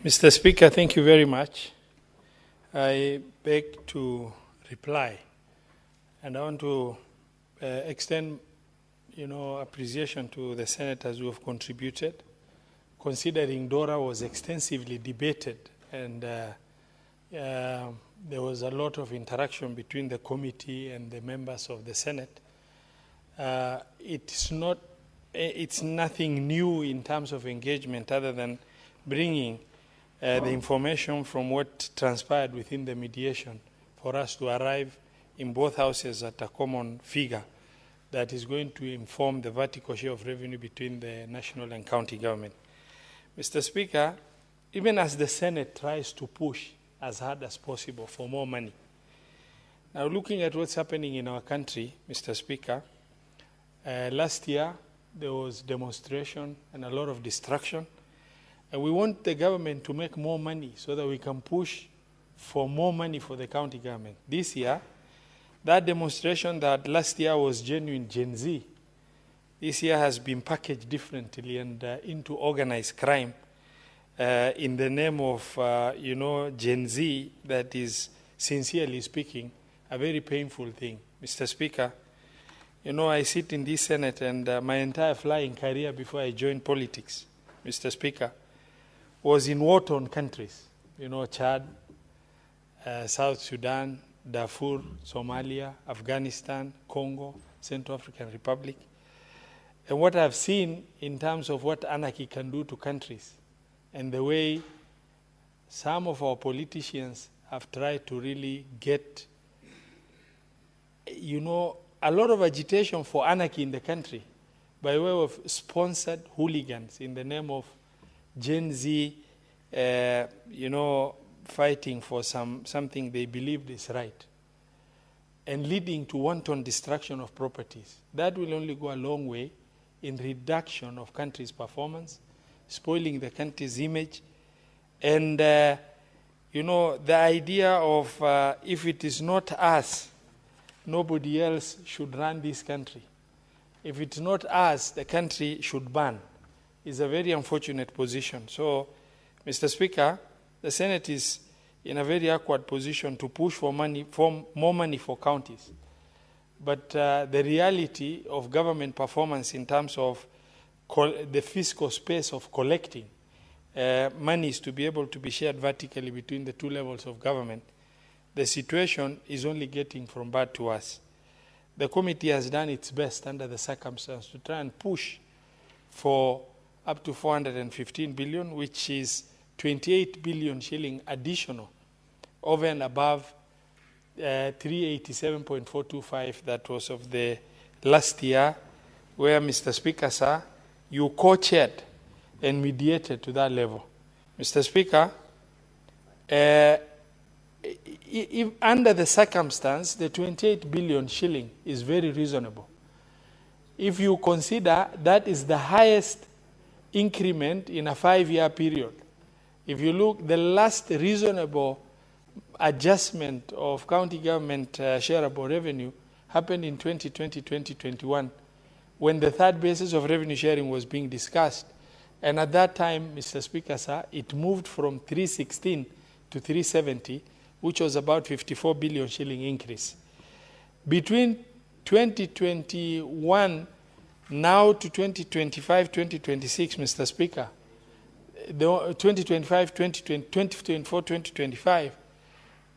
Mr. Speaker, thank you very much. I beg to reply, and I want to extend, appreciation to the senators who have contributed, considering DORA was extensively debated, and there was a lot of interaction between the committee and the members of the Senate. It's nothing new in terms of engagement other than bringing the information from what transpired within the mediation for us to arrive in both houses at a common figure that is going to inform the vertical share of revenue between the national and county government. Mr. Speaker, even as the Senate tries to push as hard as possible for more money, now looking at what's happening in our country, Mr. Speaker, last year there was demonstration and a lot of destruction. And we want the government to make more money so that we can push for more money for the county government. This year, that demonstration that last year was genuine Gen Z, this year has been packaged differently and into organized crime in the name of, Gen Z, that is, sincerely speaking, a very painful thing. Mr. Speaker, I sit in this Senate and my entire flying career before I joined politics, Mr. Speaker, was in war-torn countries, Chad, South Sudan, Darfur, Somalia, Afghanistan, Congo, Central African Republic. And what I've seen in terms of what anarchy can do to countries and the way some of our politicians have tried to really get, a lot of agitation for anarchy in the country by way of sponsored hooligans in the name of Gen Z, fighting for something they believed is right, and leading to wanton destruction of properties. That will only go a long way in reduction of country's performance, spoiling the country's image, and, the idea of if it is not us, nobody else should run this country. If it's not us, the country should burn. Is a very unfortunate position. So, Mr. Speaker, the Senate is in a very awkward position to push for more money for counties. But the reality of government performance in terms of the fiscal space of collecting monies to be able to be shared vertically between the two levels of government, the situation is only getting from bad to worse. The committee has done its best under the circumstances to try and push for up to 415 billion, which is 28 billion shilling additional over and above 387.425 that was of the last year, where, Mr. Speaker, sir, you co-chaired and mediated to that level. Mr. Speaker, if under the circumstance, the 28 billion shilling is very reasonable. If you consider that is the highest increment in a 5-year period. If you look, the last reasonable adjustment of county government shareable revenue happened in 2020-2021 when the third basis of revenue sharing was being discussed. And at that time, Mr. Speaker, sir, it moved from 316 to 370, which was about 54 billion shilling increase. Between 2021 now to 2025, 2026, Mr. Speaker, the 2025, 2024, 2025,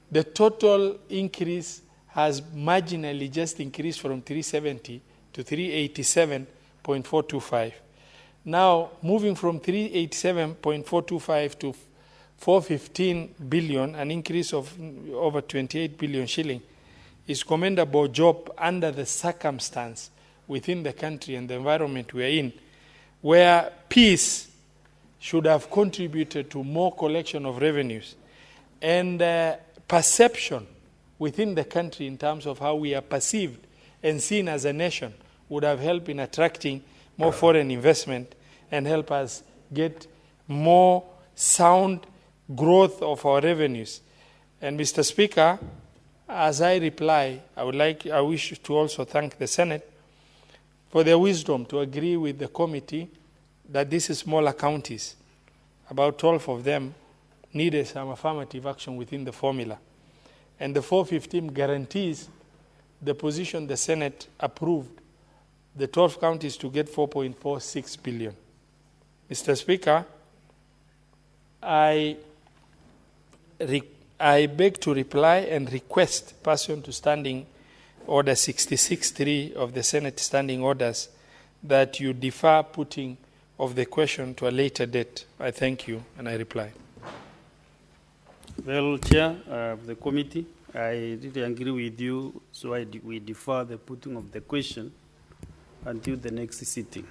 the total increase has marginally just increased from 370 to 387.425. Now, moving from 387.425 to 415 billion, an increase of over 28 billion shilling, is commendable job under the circumstance within the country and the environment we are in, where peace should have contributed to more collection of revenues, and perception within the country in terms of how we are perceived and seen as a nation would have helped in attracting more foreign investment and help us get more sound growth of our revenues. And Mr. Speaker, as I reply, I wish to also thank the Senate for their wisdom to agree with the committee that these smaller counties, about 12 of them, needed some affirmative action within the formula. And the 415 guarantees the position the Senate approved, the 12 counties to get 4.46 billion. Mr. Speaker, I beg to reply and request, pursuant to Standing Order 66.3 of the Senate Standing Orders, that you defer putting of the question to a later date. I thank you, and I reply. Well, Chair of the committee, I really agree with you, so we defer the putting of the question until the next sitting.